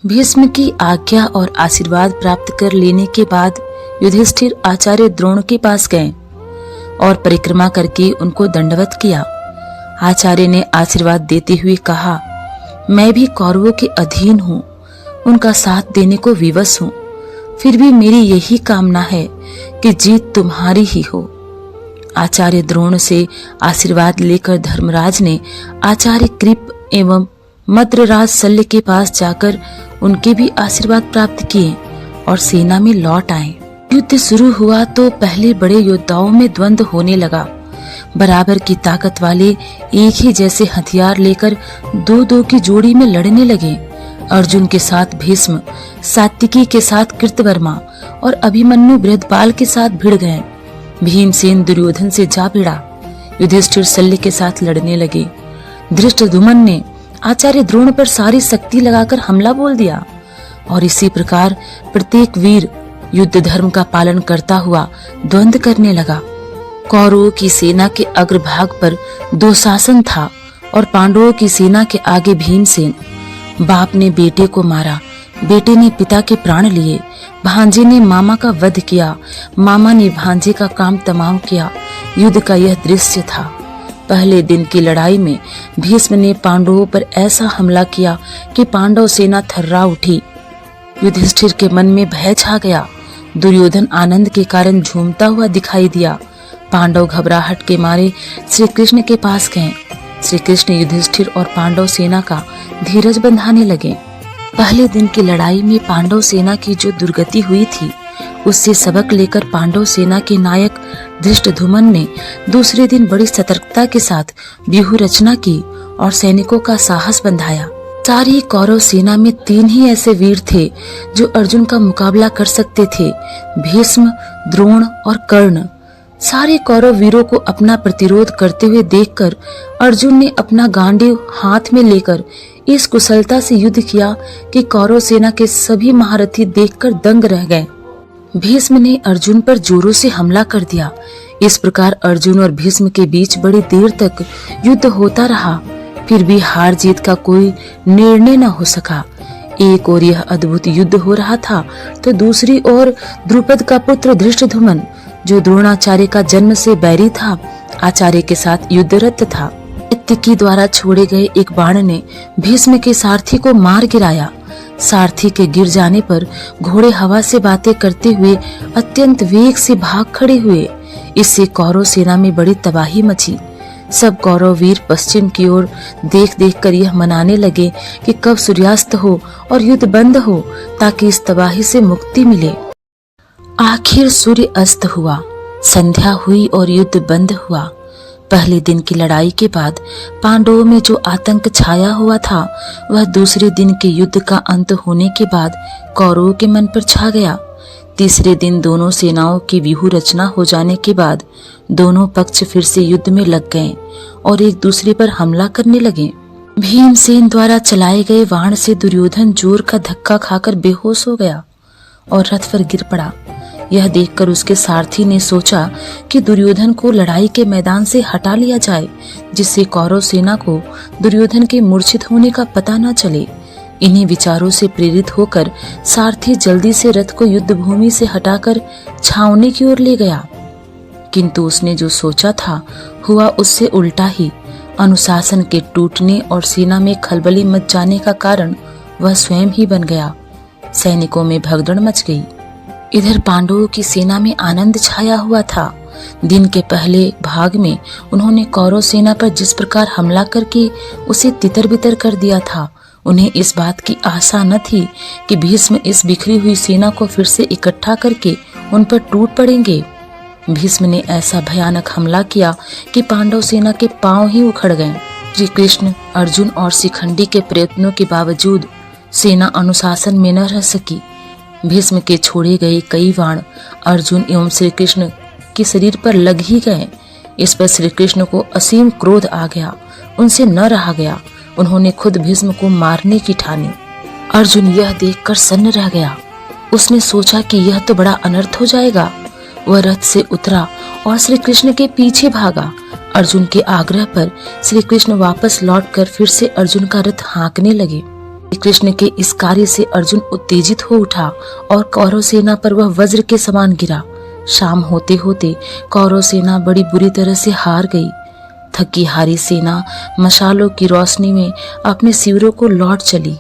भीष्म की आज्ञा और आशीर्वाद प्राप्त कर लेने के बाद युधिष्ठिर आचार्य द्रोण के पास गए और परिक्रमा करके उनको दंडवत किया। आचार्य ने आशीर्वाद देते हुए कहा, मैं भी कौरवों के अधीन हूँ, उनका साथ देने को विवश हूँ, फिर भी मेरी यही कामना है कि जीत तुम्हारी ही हो। आचार्य द्रोण से आशीर्वाद लेकर धर्मराज ने आचार्य कृप एवं मद्रराज शल्य के पास जाकर उनके भी आशीर्वाद प्राप्त किए और सेना में लौट आए। युद्ध शुरू हुआ तो पहले बड़े योद्धाओं में द्वंद्व होने लगा। बराबर की ताकत वाले एक ही जैसे हथियार लेकर दो दो की जोड़ी में लड़ने लगे। अर्जुन के साथ भीष्म, सात्विकी के साथ कृतवर्मा और अभिमन्यु बृहद्पाल के साथ भिड़ गए। भीमसेन दुर्योधन से जा भिड़ा। युधिष्ठिर शल्य के साथ लड़ने लगे। धृष्टद्युम्न ने आचार्य द्रोण पर सारी शक्ति लगाकर हमला बोल दिया और इसी प्रकार प्रत्येक वीर युद्ध धर्म का पालन करता हुआ द्वंद्व करने लगा। कौरवों की सेना के अग्रभाग पर दुशासन था और पांडवों की सेना के आगे भीमसेन। बाप ने बेटे को मारा, बेटे ने पिता के प्राण लिए, भांजे ने मामा का वध किया, मामा ने भांजे का काम तमाम किया। युद्ध का यह दृश्य था। पहले दिन की लड़ाई में भीष्म ने पांडवों पर ऐसा हमला किया कि पांडव सेना थर्रा उठी। युधिष्ठिर के मन में भय छा गया। दुर्योधन आनंद के कारण झूमता हुआ दिखाई दिया। पांडव घबराहट के मारे श्री कृष्ण के पास गए। श्री कृष्ण युधिष्ठिर और पांडव सेना का धीरज बंधाने लगे। पहले दिन की लड़ाई में पांडव सेना की जो दुर्गति हुई थी, उससे सबक लेकर पांडव सेना के नायक धृष्टद्युम्न ने दूसरे दिन बड़ी सतर्कता के साथ व्यूह रचना की और सैनिकों का साहस बंधाया। सारी कौरव सेना में 3 ही ऐसे वीर थे जो अर्जुन का मुकाबला कर सकते थे, भीष्म, द्रोण और कर्ण। सारे कौरव वीरों को अपना प्रतिरोध करते हुए देखकर अर्जुन ने अपना गांडीव हाथ में लेकर इस कुशलता से युद्ध किया कि कौरव सेना के सभी महारथी देखकर दंग रह गए। भीष्म ने अर्जुन पर जोरों से हमला कर दिया। इस प्रकार अर्जुन और भीष्म के बीच बड़ी देर तक युद्ध होता रहा, फिर भी हार जीत का कोई निर्णय न हो सका। एक ओर यह अद्भुत युद्ध हो रहा था तो दूसरी ओर द्रुपद का पुत्र धृष्टद्युम्न, जो द्रोणाचार्य का जन्म से बैरी था, आचार्य के साथ युद्धरत था। सात्विकी द्वारा छोड़े गए एक बाण ने भीष्म के सारथी को मार गिराया। सारथी के गिर जाने पर घोड़े हवा से बातें करते हुए अत्यंत वेग से भाग खड़े हुए। इससे कौरव सेना में बड़ी तबाही मची। सब कौरव वीर पश्चिम की ओर देख देख कर यह मनाने लगे कि कब सूर्यास्त हो और युद्ध बंद हो ताकि इस तबाही से मुक्ति मिले। आखिर सूर्य अस्त हुआ, संध्या हुई और युद्ध बंद हुआ। पहले दिन की लड़ाई के बाद पांडवों में जो आतंक छाया हुआ था, वह दूसरे दिन के युद्ध का अंत होने के बाद कौरवों के मन पर छा गया। तीसरे दिन दोनों सेनाओं की व्यूह रचना हो जाने के बाद दोनों पक्ष फिर से युद्ध में लग गए और एक दूसरे पर हमला करने लगे। भीमसेन द्वारा चलाए गए बाण से दुर्योधन जोर का धक्का खाकर बेहोश हो गया और रथ पर गिर पड़ा। यह देखकर उसके सारथी ने सोचा कि दुर्योधन को लड़ाई के मैदान से हटा लिया जाए, जिससे कौरव सेना को दुर्योधन के मूर्छित होने का पता न चले। इन्हीं विचारों से प्रेरित होकर सारथी जल्दी से रथ को युद्ध भूमि से हटाकर छावनी की ओर ले गया, किंतु उसने जो सोचा था हुआ उससे उल्टा ही। अनुशासन के टूटने और सेना में खलबली मच जाने का कारण वह स्वयं ही बन गया। सैनिकों में भगदड़ मच गई। इधर पांडवों की सेना में आनंद छाया हुआ था। दिन के पहले भाग में उन्होंने कौरव सेना पर जिस प्रकार हमला करके उसे तितर बितर कर दिया था, उन्हें इस बात की आशा न थी कि भीष्म इस बिखरी हुई सेना को फिर से इकट्ठा करके उन पर टूट पड़ेंगे। भीष्म ने ऐसा भयानक हमला किया कि पांडव सेना के पांव ही उखड़ गए। श्री कृष्ण, अर्जुन और शिखंडी के प्रयत्नों के बावजूद सेना अनुशासन में न रह सकी। भीष्म के छोड़े गए कई बाण अर्जुन एवं श्री कृष्ण के शरीर पर लग ही गए। इस पर श्री कृष्ण को असीम क्रोध आ गया, उनसे न रहा गया। उन्होंने खुद भीष्म को मारने की ठानी। अर्जुन यह देखकर सन्न रह गया। उसने सोचा कि यह तो बड़ा अनर्थ हो जाएगा। वह रथ से उतरा और श्री कृष्ण के पीछे भागा। अर्जुन के आग्रह पर श्री कृष्ण वापस लौटकर फिर से अर्जुन का रथ हाँकने लगे। श्री कृष्ण के इस कार्य से अर्जुन उत्तेजित हो उठा और कौरव सेना पर वह वज्र के समान गिरा। शाम होते होते कौरव सेना बड़ी बुरी तरह से हार गई। थकी हारी सेना मशालों की रोशनी में अपने शिविरों को लौट चली।